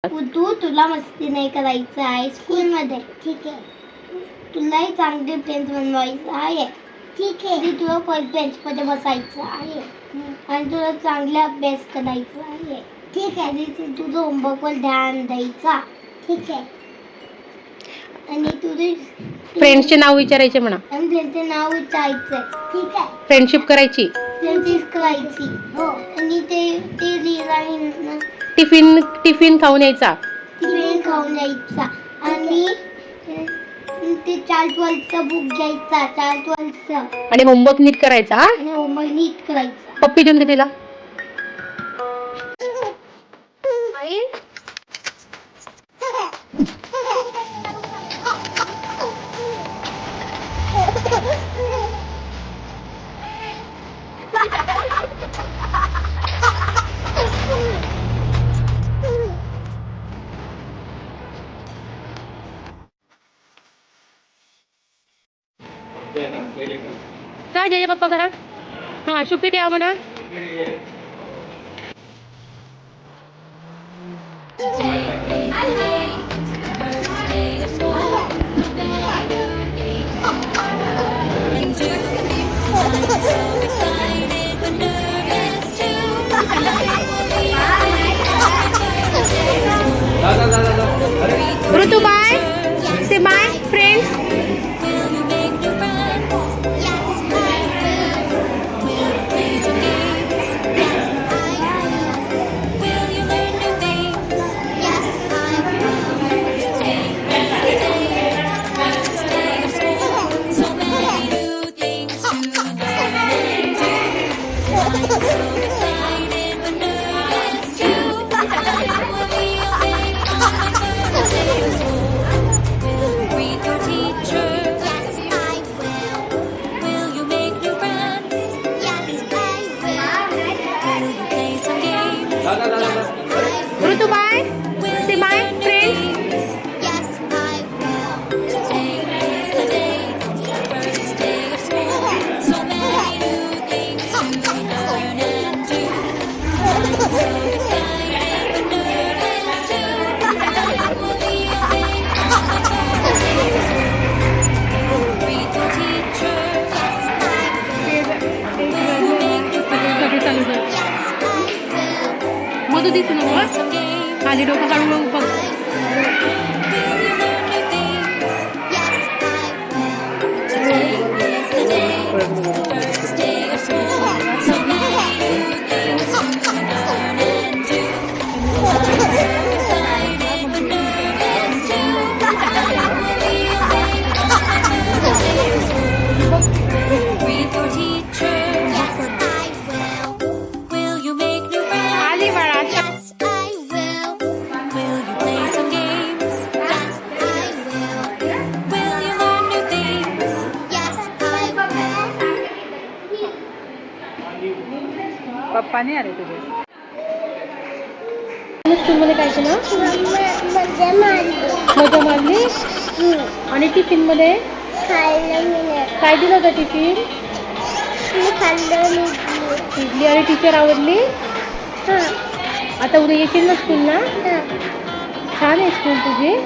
तुला मस्ती नाही करायचं आहे स्कूलमध्ये. ठीक आहे. तुलाही चांगले फ्रेंड्स बनवायचं आहे. ठीक आहे. तुला फर्स्ट बेंचमध्ये बसायचं आहे आणि तुला चांगला अभ्यास करायचा आहे. ठीक आहे. तुझं होमवर्कवर ध्यान द्यायचा. ठीक आहे. आणि तुझे फ्रेंड्सचे नाव विचारायचे म्हणा. आणि त्यांचे नाव विचारायचं. ठीक आहे. फ्रेंडशिप करायची. फ्रेंडशिप करायची. हो. आणि ते लिहिला टिफिन खाऊन यायचा. टिफिन खाऊन यायचा. आणि ते 4-12चा बुक घ्यायचा. 4-12चा. आणि होमवर्क नीट करायचा. हा. आणि होमवर्क नीट करायचा. पप्पी देऊन दे तिला. आई काय जय पप्पा करा. हा शुक्ती द्या म्हणा. ऋतू बाय. से बाय फ्रेंड्स. ऋतू बाय. से बाय फ्रेंड्स. मधू दिसू नको. खाली डोकं काढून मग बघ. पप्पा नाही आले तुझे. स्कूलमध्ये काय केलं. मजा मारली. आणि टिफिन मध्ये काय दिलं होतं. टिफिन इडली. आणि टीचर आवडली. आता उद्या येशील ना स्कूलला. छान आहे स्कूल तुझी.